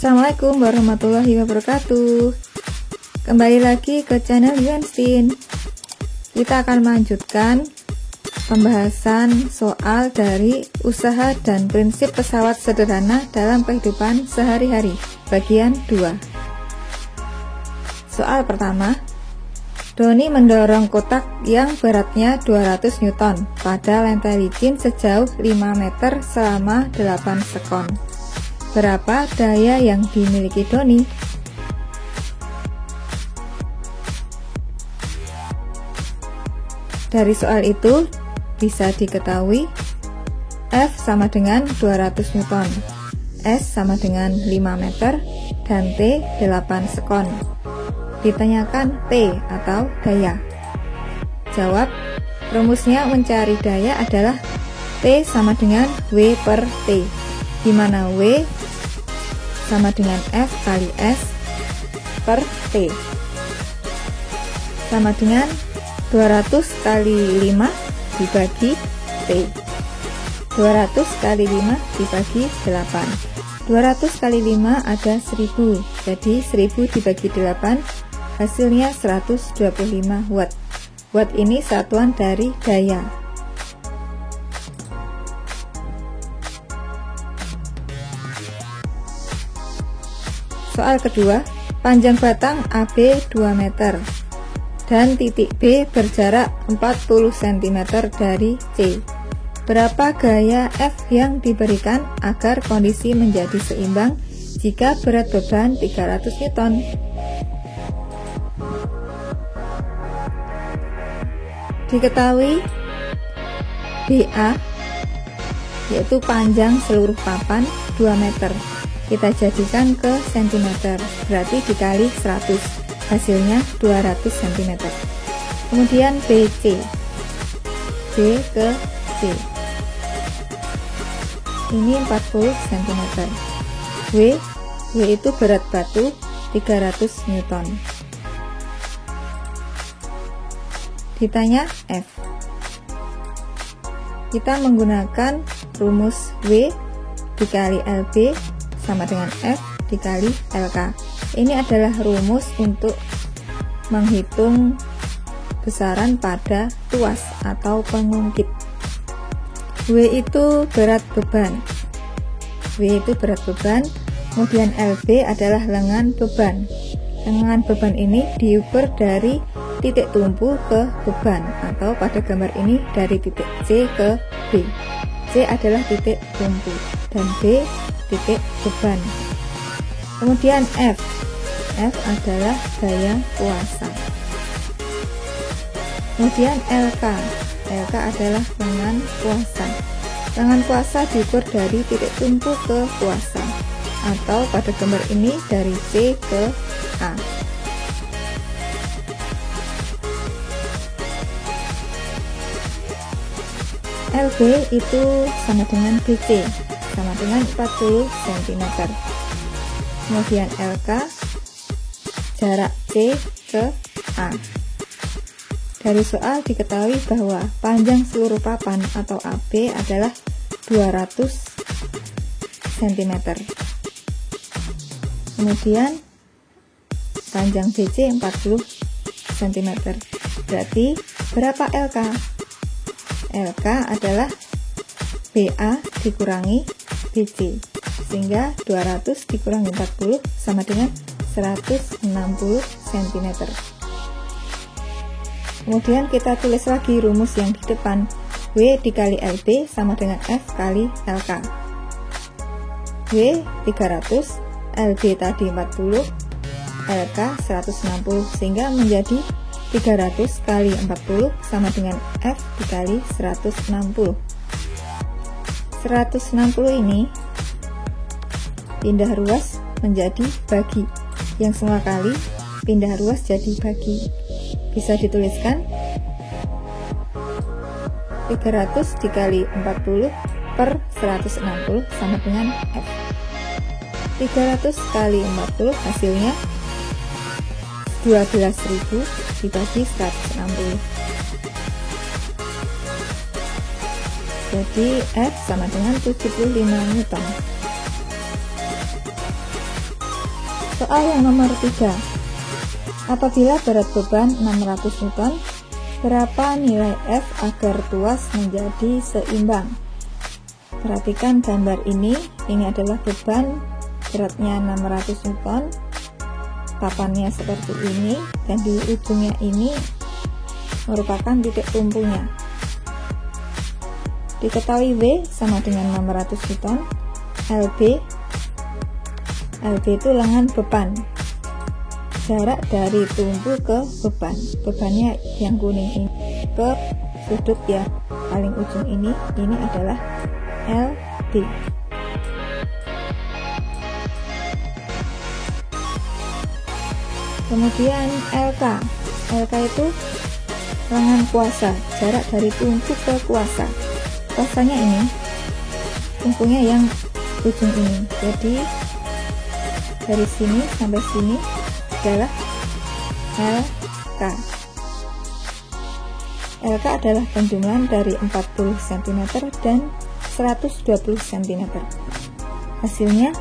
Assalamualaikum warahmatullahi wabarakatuh. Kembali lagi ke channel Yuenstin. Kita akan melanjutkan pembahasan soal dari usaha dan prinsip pesawat sederhana dalam kehidupan sehari-hari, bagian 2. Soal pertama, Doni mendorong kotak yang beratnya 200 Newton pada lantai licin sejauh 5 meter selama 8 sekon. Berapa daya yang dimiliki Doni? Dari soal itu bisa diketahui F sama dengan 200 Newton, S sama dengan 5 meter, dan T 8 sekon. Ditanyakan T atau daya. Jawab, rumusnya mencari daya adalah T sama dengan W per T, di mana W sama dengan F kali S per T, sama dengan 200 kali 5 dibagi T. 200 kali 5 dibagi 8. 200 kali 5 ada 1000, jadi 1000 dibagi 8 hasilnya 125 watt. Watt ini satuan dari daya. Soal kedua, panjang batang AB 2 meter dan titik B berjarak 40 cm dari C. Berapa gaya F yang diberikan agar kondisi menjadi seimbang jika berat beban 300 Newton? Diketahui BA yaitu panjang seluruh papan 2 meter. Kita jadikan ke cm, berarti dikali 100, hasilnya 200 cm. Kemudian BC, B ke C, ini 40 cm. W itu berat batu 300 Newton. Ditanya F. Kita menggunakan rumus W dikali LB sama dengan F dikali LK. Ini adalah rumus untuk menghitung besaran pada tuas atau pengungkit. W itu berat beban. W itu berat beban, kemudian LB adalah lengan beban. Lengan beban ini diukur dari titik tumpu ke beban, atau pada gambar ini dari titik C ke B. C adalah titik tumpu dan B titik beban. Kemudian F adalah daya kuasa. Kemudian LK adalah lengan kuasa. Lengan kuasa diukur dari titik tumpu ke kuasa, atau pada gambar ini dari C ke A. LB itu sama dengan BC, sama dengan 40 cm. Kemudian LK, jarak C ke A. Dari soal diketahui bahwa panjang seluruh papan atau AB adalah 200 cm. Kemudian panjang BC 40 cm. Berarti berapa LK? LK adalah BA dikurangi BC, sehingga 200 dikurangi 40 sama dengan 160 cm. Kemudian kita tulis lagi rumus yang di depan. W dikali LB sama dengan F kali LK. W 300, LB tadi 40, LK 160, sehingga menjadi 300 kali 40 sama dengan F dikali 160. 160 ini pindah ruas menjadi bagi. Yang semua kali pindah ruas jadi bagi. Bisa dituliskan 300 dikali 40 per 160 sama dengan F. 300 kali 40 hasilnya 12.000 dibagi 160. Jadi F sama dengan 75 Newton. Soal yang nomor 3. Apabila berat beban 600 Newton, berapa nilai F agar tuas menjadi seimbang? Perhatikan gambar ini adalah beban, beratnya 600 Newton, papannya seperti ini, dan di ujungnya ini merupakan titik tumpunya. Diketahui W sama dengan 600 Newton, LB itu lengan beban, jarak dari tumpu ke bebannya yang kuning ini ke sudut ya paling ujung ini adalah LB. Kemudian LK itu lengan kuasa, jarak dari tumpu ke kuasa. Kuasanya ini, tumpunya yang ujung ini. Jadi dari sini sampai sini adalah LK. LK adalah penjumlahan dari 40 cm dan 120 cm. Hasilnya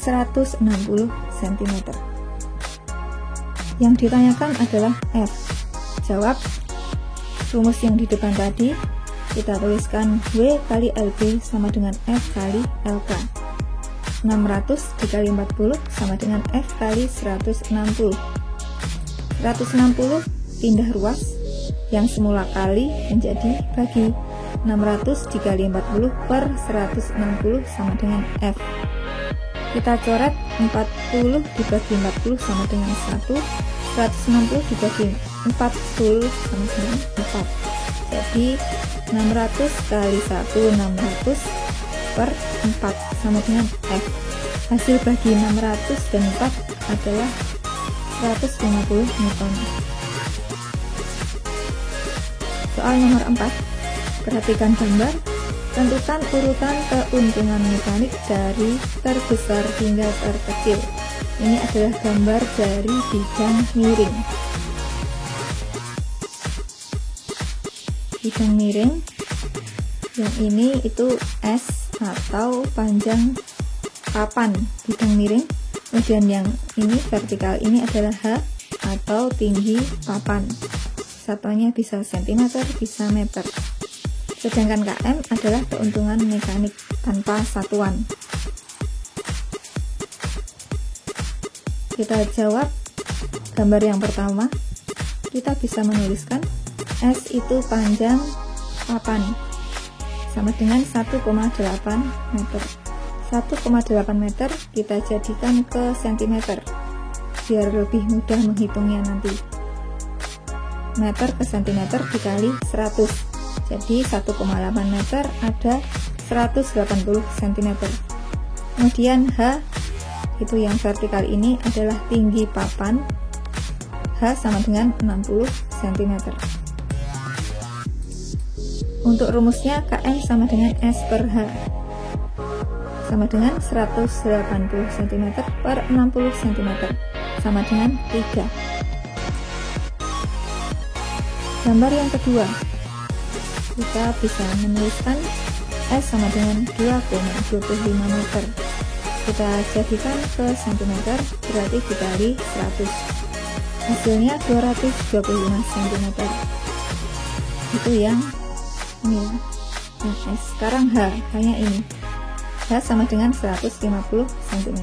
160 cm. Yang ditanyakan adalah F. Jawab rumus yang di depan tadi. Kita tuliskan W kali LB sama dengan F kali LK. 600 dikali 40 sama dengan F kali 160. 160 pindah ruas, yang semula kali menjadi bagi. 600 dikali 40 per 160 sama dengan F. Kita coret 40 dibagi 40 sama dengan 1, 160 dibagi 40 sama dengan 4. Jadi 600 kali 1, 600 per 4 sama dengan F. Hasil bagi 600 dan 4 adalah 150 Newton. Soal nomor 4. Perhatikan gambar. Tentukan urutan keuntungan mekanik dari terbesar hingga terkecil. Ini adalah gambar dari bidang miring. Bidang miring yang ini itu S atau panjang papan bidang miring. Kemudian yang ini vertikal ini adalah H atau tinggi papan. Satuannya bisa cm, bisa meter. Sedangkan km adalah keuntungan mekanik tanpa satuan. Kita jawab gambar yang pertama. Kita bisa menuliskan S itu panjang papan sama dengan 1,8 meter. 1,8 meter kita jadikan ke cm biar lebih mudah menghitungnya nanti. Meter ke cm dikali 100. Jadi 1,8 meter ada 180 cm. Kemudian H itu yang vertikal ini adalah tinggi papan. H sama dengan 60 cm. Untuk rumusnya KM sama dengan S per H sama dengan 180 cm per 60 cm sama dengan 3. Gambar yang kedua, kita bisa menuliskan S sama dengan 2,25 meter. Kita jadikan ke cm berarti dikali 100. Hasilnya 225 cm. Itu yang ini ya. Nah, S. Sekarang H, hanya ini. H sama dengan 150 cm.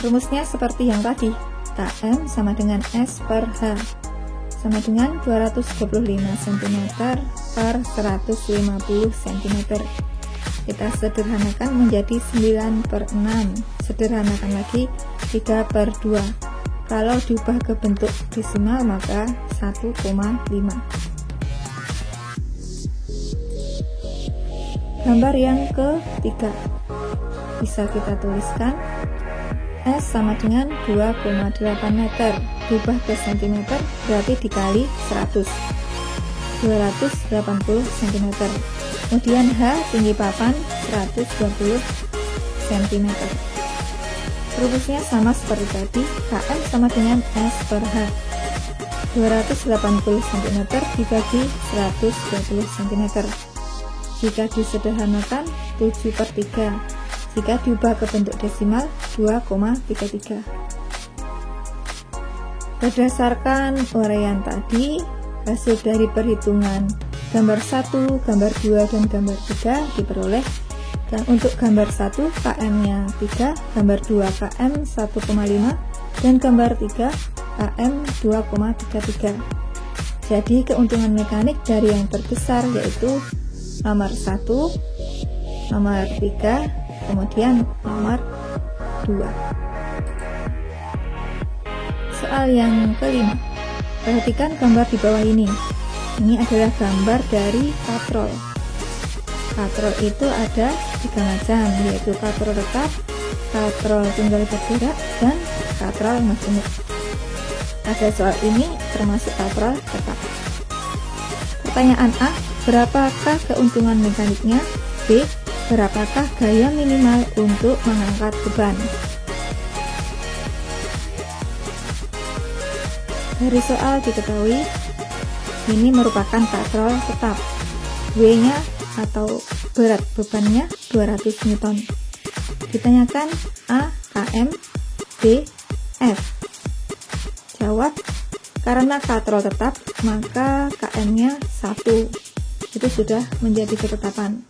Rumusnya seperti yang tadi. KM sama dengan S per H sama dengan 225 cm per 150 cm. Kita sederhanakan menjadi 9 per 6. Sederhanakan lagi 3 per 2. Kalau diubah ke bentuk desimal maka 1,5. Gambar yang ketiga bisa kita tuliskan S sama dengan 2,8 meter. Diubah ke cm berarti dikali 100. 280 cm. Kemudian H tinggi papan 120 cm. Rumusnya sama seperti tadi. KM sama dengan S per H. 280 cm dibagi 120 cm. Jika disederhanakan 7 per 3. Jika diubah ke bentuk desimal 2,33. Berdasarkan uraian tadi, hasil dari perhitungan gambar 1, gambar 2, dan gambar 3 diperoleh. Dan untuk gambar 1 km-nya 3, gambar 2 km 1,5, dan gambar 3 km 2,33. Jadi keuntungan mekanik dari yang terbesar yaitu nomor 1, nomor 3, kemudian nomor 2. Soal yang kelima, perhatikan gambar di bawah ini. Ini adalah gambar dari katrol. Katrol itu ada 3 macam, yaitu katrol tetap, katrol tunggal bergerak, dan katrol majemuk. Pada soal ini termasuk katrol tetap. Pertanyaan A, berapakah keuntungan mekaniknya? B, berapakah gaya minimal untuk mengangkat beban? Dari soal diketahui ini merupakan katrol tetap. W-nya atau berat bebannya 200 Newton. Ditanyakan A km, B F. Jawab, karena katrol tetap maka km-nya 1. Itu sudah menjadi ketetapan.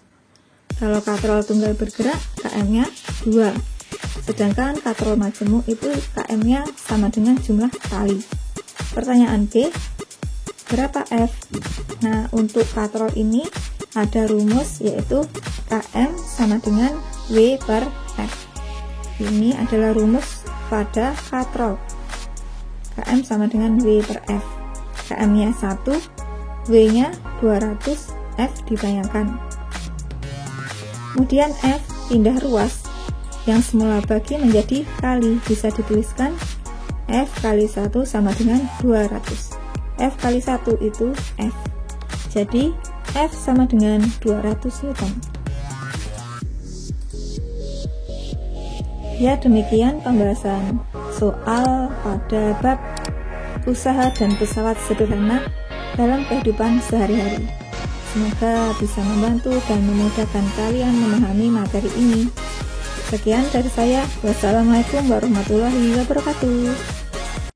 Kalau katrol tunggal bergerak km-nya 2. Sedangkan katrol majemuk itu km-nya sama dengan jumlah kali. Pertanyaan B, berapa F? Nah, untuk katrol ini ada rumus yaitu km sama dengan W per F. Ini adalah rumus pada katrol. km sama dengan W per F. km-nya 1, W-nya 200, F dibayangkan. Kemudian F pindah ruas, yang semula bagi menjadi kali, bisa dituliskan F kali 1 sama dengan 200. F kali 1 itu F. Jadi F sama dengan 200 Newton. Ya, demikian pembahasan soal pada bab usaha dan pesawat sederhana dalam kehidupan sehari-hari. Semoga bisa membantu dan memudahkan kalian memahami materi ini. Sekian dari saya. Wassalamualaikum warahmatullahi wabarakatuh.